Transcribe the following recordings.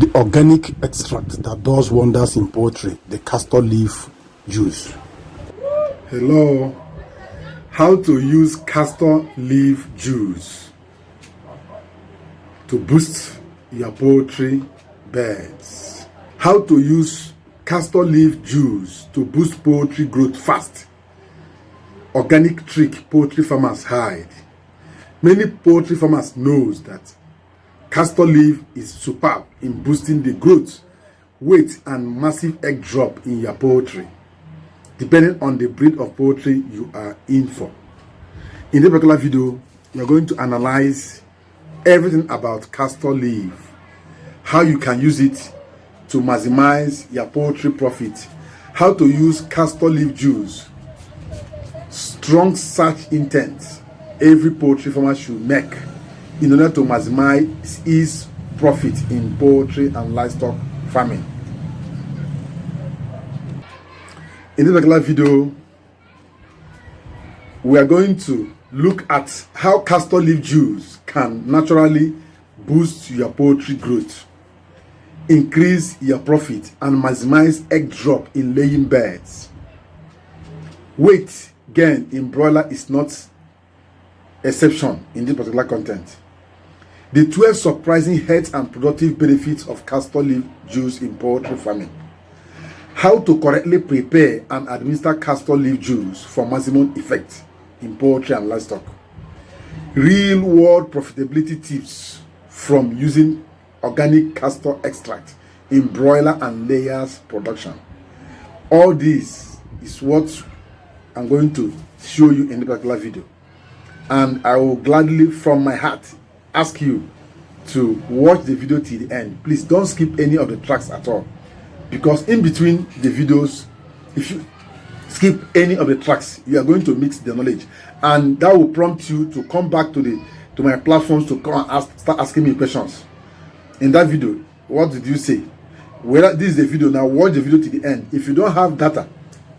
the organic extract that does wonders in poultry, the Castor Leaf Juice. Hello, how to use Castor Leaf Juice to boost your poultry beds. How to use Castor Leaf Juice to boost poultry growth fast. Organic trick poultry farmers hide. Many poultry farmers knows that castor leaf is superb in boosting the growth, weight, and massive egg drop in your poultry, depending on the breed of poultry you are in for. In this particular video, we are going to analyze everything about castor leaf, how you can use it to maximize your poultry profit, how to use castor leaf juice, strong search intent every poultry farmer should make in order to maximize his profit in poultry and livestock farming. In this particular video, we are going to look at how castor leaf juice can naturally boost your poultry growth, increase your profit, and maximize egg drop in laying birds. Weight gain in broiler is not exception in this particular content. The 12 surprising health and productive benefits of castor leaf juice in poultry farming. How to correctly prepare and administer castor leaf juice for maximum effect in poultry and livestock. Real world profitability tips from using organic castor extract in broiler and layers production. All this is what I'm going to show you in the particular video. And I will gladly from my heart ask you to watch the video till the end. Please don't skip any of the tracks at all, because in between the videos, if you skip any of the tracks, you are going to mix the knowledge, and that will prompt you to come back to my platforms to come and start asking me questions. In that video, what did you say? Whether this is the video, now watch the video to the end. If you don't have data,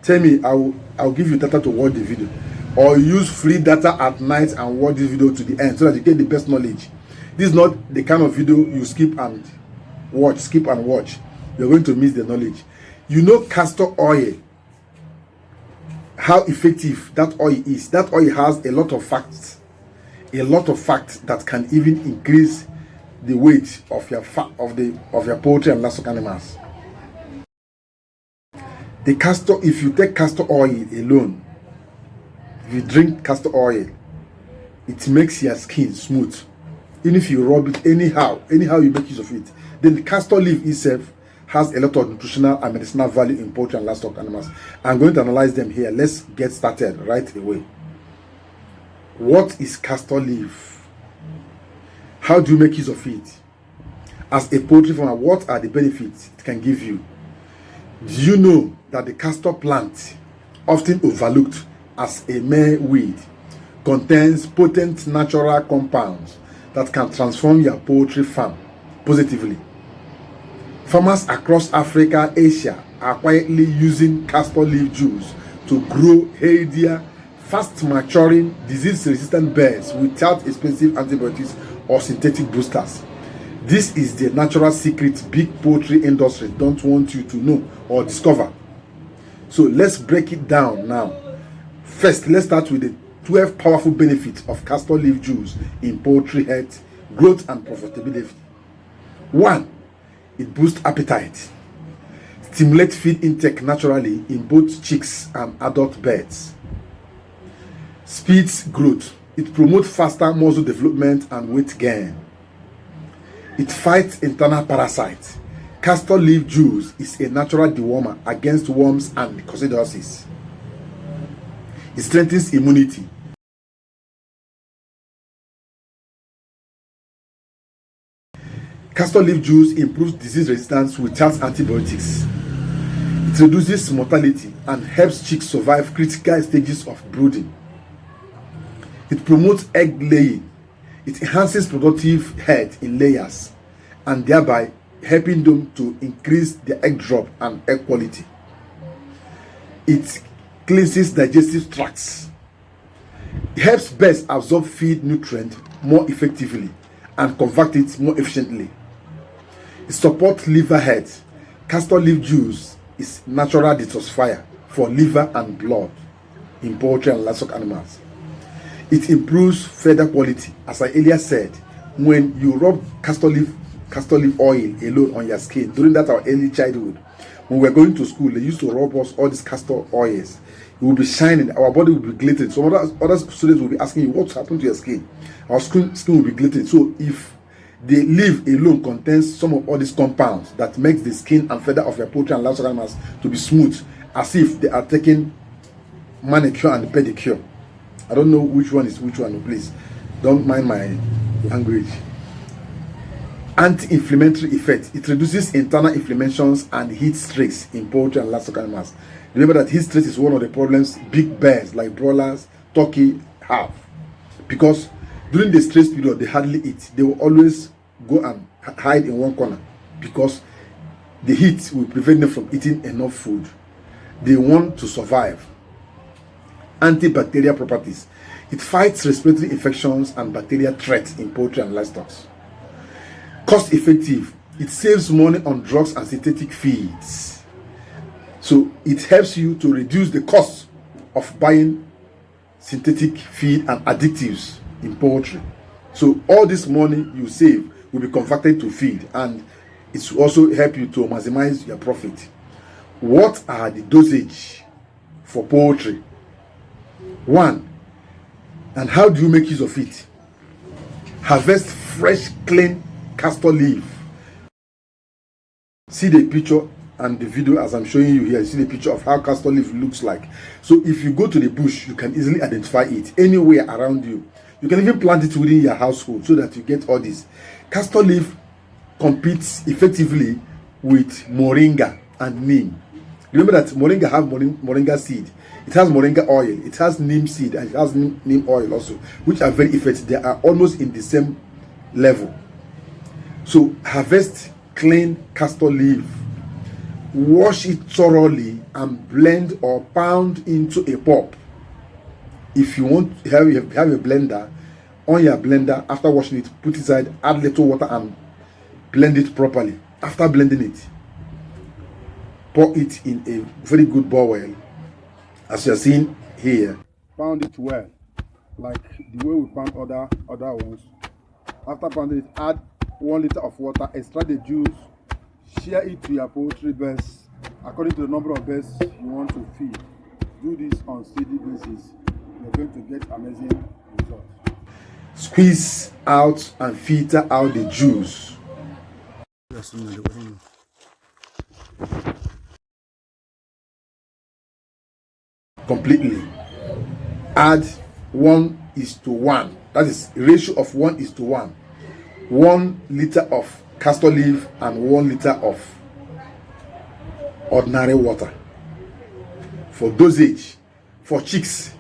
tell me, I'll give you data to watch the video, or use free data at night and watch this video to the end so that you get the best knowledge. This is not the kind of video you skip and watch. You're going to miss the knowledge. You know castor oil, how effective that oil is. That oil has a lot of facts that can even increase the weight of your of your poultry and livestock animals. The castor, if you take castor oil alone, if you drink castor oil, it makes your skin smooth. Even if you rub it anyhow you make use of it. Then the castor leaf itself has a lot of nutritional and medicinal value in poultry and livestock animals. I'm going to analyze them here. Let's get started right away. What is castor leaf? How do you make use of it? As a poultry farmer, what are the benefits it can give you? Do you know that the castor plant, often overlooked as a mere weed, contains potent natural compounds that can transform your poultry farm positively? Farmers across Africa, Asia are quietly using castor leaf juice to grow healthier, fast-maturing, disease-resistant birds without expensive antibiotics or synthetic boosters. This is the natural secret big poultry industry don't want you to know or discover. So let's break it down now. First, let's start with the 12 powerful benefits of castor leaf juice in poultry health, growth, and profitability. 1. It boosts appetite. Stimulates feed intake naturally in both chicks and adult birds. Speeds growth. It promotes faster muscle development and weight gain. It fights internal parasites. Castor leaf juice is a natural dewormer against worms and coccidiosis. It strengthens immunity. Castor leaf juice improves disease resistance without antibiotics. It reduces mortality and helps chicks survive critical stages of brooding. It promotes egg laying. It enhances productive health in layers and thereby helping them to increase their egg drop and egg quality. It cleanses digestive tracts. It helps birds absorb feed nutrient more effectively and convert it more efficiently. It supports liver health. Castor leaf juice is natural detoxifier for liver and blood in poultry and livestock animals. It improves feather quality. As I earlier said, when you rub castor leaf oil alone on your skin during that our early childhood, when we were going to school, they used to rub us all these castor oils. It will be shining, our body will be glittering. So other students will be asking you, what's happened to your skin? Our skin will be glittering. So if the leaf alone contains some of all these compounds that makes the skin and feather of your poultry and livestock animals to be smooth, as if they are taking manicure and pedicure. I don't know which one is which one, please don't mind my language. Anti-inflammatory effect. It reduces internal inflammations and heat stress in poultry and livestock animals. Remember that heat stress is one of the problems big bears like broilers, turkey have, because during the stress period they hardly eat. They will always go and hide in one corner because the heat will prevent them from eating enough food. They want to survive. Antibacterial properties. It fights respiratory infections and bacterial threats in poultry and livestock. Cost effective. It saves money on drugs and synthetic feeds. So it helps you to reduce the cost of buying synthetic feed and additives in poultry. So all this money you save will be converted to feed, and it will also help you to maximize your profit. What are the dosage for poultry? 1. And how do you make use of it? Harvest fresh, clean castor leaf. See the picture and the video as I'm showing you here. See the picture of how castor leaf looks like. So if you go to the bush, you can easily identify it anywhere around you. You can even plant it within your household so that you get all this. Castor leaf competes effectively with moringa and neem. Remember that moringa have moringa seed. It has moringa oil. It has neem seed, and it has neem oil also, which are very effective. They are almost in the same level. So harvest clean castor leaf, wash it thoroughly, and blend or pound into a pulp. If you want to have a blender, on your blender, after washing it, put it aside, add little water and blend it properly. After blending it, pour it in a very good bowl, as you are seeing here. Pound it well, like the way we pound other ones. After pounding it, add 1 liter of water, extract the juice, share it to your poultry birds according to the number of birds you want to feed. Do this on steady basis. You're going to get amazing results. Squeeze out and filter out the juice. Completely. Add 1:1. That is a ratio of 1:1. 1 liter of castor leaf and 1 liter of ordinary water. For dosage, for chicks,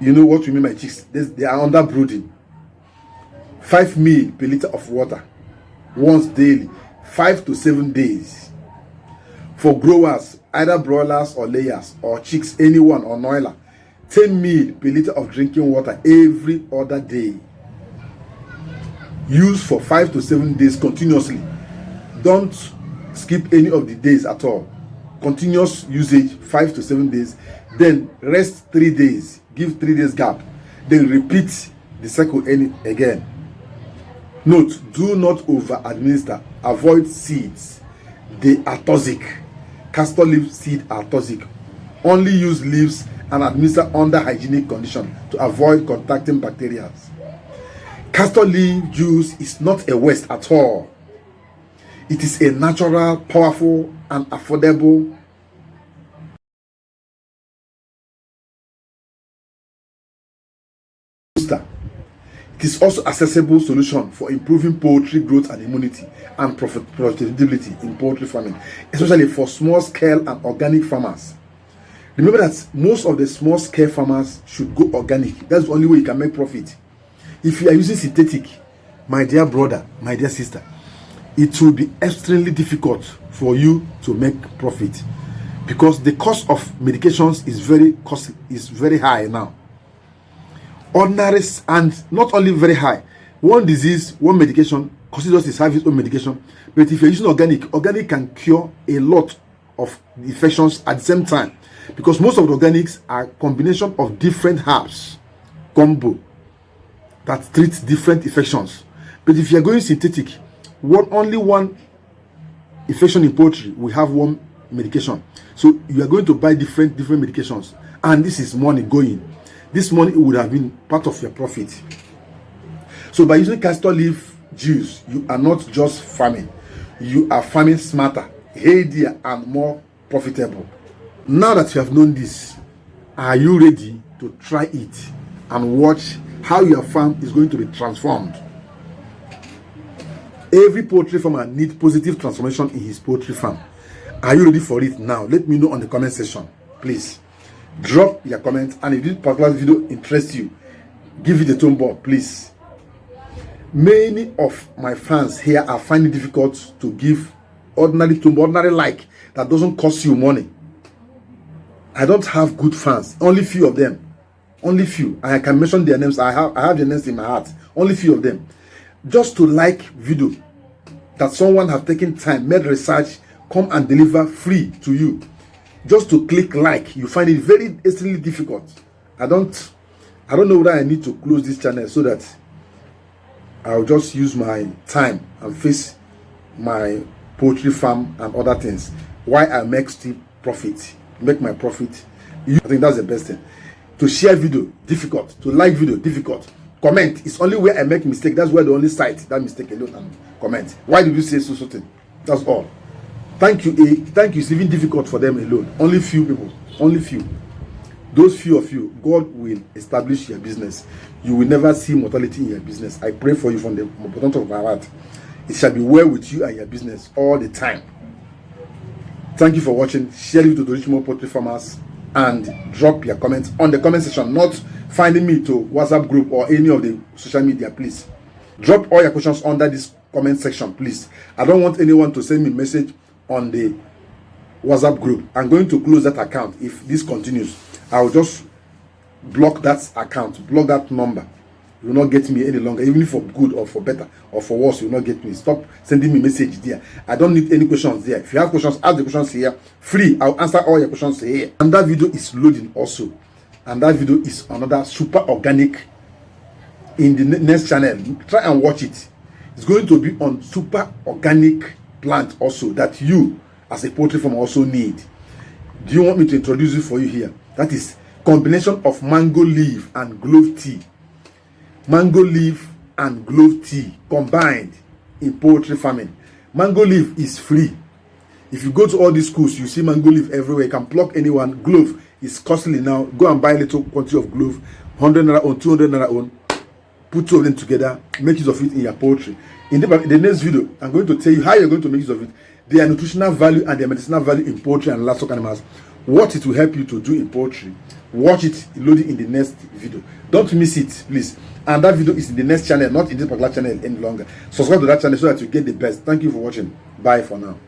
you know what we mean by chicks. They are under brooding. 5 ml per liter of water once daily, 5 to 7 days. For growers, either broilers or layers or chicks, anyone or noiler, 10 ml per liter of drinking water every other day. Use for 5 to 7 days continuously. Don't skip any of the days at all. Continuous usage 5 to 7 days, then rest 3 days. Give 3 days gap, then repeat the cycle again. Note: do not over administer. Avoid seeds, they are toxic. Castor leaf seed are toxic. Only use leaves and administer under hygienic conditions to avoid contacting bacteria. Castor leaf juice is not a waste at all. It is a natural, powerful, and affordable booster. It is also accessible solution for improving poultry growth and immunity and profitability in poultry farming, especially for small scale and organic farmers. Remember that most of the small scale farmers should go organic. That's the only way you can make profit. If you are using synthetic, my dear brother, my dear sister, it will be extremely difficult for you to make profit, because the cost of medications is very high now. Ordinary, and not only very high, one disease, one medication coccidios has its own medication. But if you're using organic can cure a lot of infections at the same time, because most of the organics are combination of different herbs combo that treats different infections. But if you're going synthetic, only one infection in poultry, we have one medication. So you are going to buy different medications, and this is money going. This money would have been part of your profit. So by using castor leaf juice, you are not just farming, you are farming smarter, healthier, and more profitable. Now that you have known this, are you ready to try it and watch how your farm is going to be transformed? Every poultry farmer needs positive transformation in his poultry farm. Are you ready for it now? Let me know on the comment section. Please drop your comments, and if this particular video interests you, give it a thumb up, please. Many of my fans here are finding it difficult to give ordinary like that doesn't cost you money. I don't have good fans, only few of them, only few. I can mention their names. I have their names in my heart. Only few of them. Just to like video that someone have taken time, made research, come and deliver free to you. Just to click like, you find it very extremely difficult. I don't know whether I need to close this channel so that I'll just use my time and face my poultry farm and other things. Why I make still profit, make my profit. I think that's the best thing. To share video, difficult. To like video, difficult. Comment is only where I make mistake. That's where the only site that mistake alone, and comment. Why did you say so certain? That's all. Thank you. Thank you is even difficult for them alone. Only few people. Only few. Those few of you, God will establish your business. You will never see mortality in your business. I pray for you from the bottom of my heart. It shall be well with you and your business all the time. Thank you for watching. Share it to reach more poultry farmers, and drop your comments on the comment section. Not finding me to WhatsApp group or any of the social media, please. Drop all your questions under this comment section, please. I don't want anyone to send me a message on the WhatsApp group. I'm going to close that account if this continues. I'll just block that account, block that number. You will not get me any longer, even for good or for better or for worse. You will not get me. Stop sending me message there. I don't need any questions there. If you have questions, ask the questions here. Free. I'll answer all your questions here. And that video is loading also. And that video is another super organic in the next channel. Try and watch it. It's going to be on super organic plant also that you as a poultry farmer also need. Do you want me to introduce it for you here? That is combination of mango leaf and clove tea. Mango leaf and clove tea combined in poultry farming. Mango leaf is free. If you go to all these schools, you see mango leaf everywhere. You can pluck anyone. Clove is costly now. Go and buy a little quantity of clove, 100 naira on, 200 naira on. Put two of them together. Make use of it in your poultry. In the next video, I'm going to tell you how you're going to make use of it. Their nutritional value and their medicinal value in poultry and livestock animals. What it will help you to do in poultry. Watch it loaded in the next video. Don't miss it, please. And that video is in the next channel, not in this particular channel any longer. Subscribe to that channel so that you get the best. Thank you for watching. Bye for now.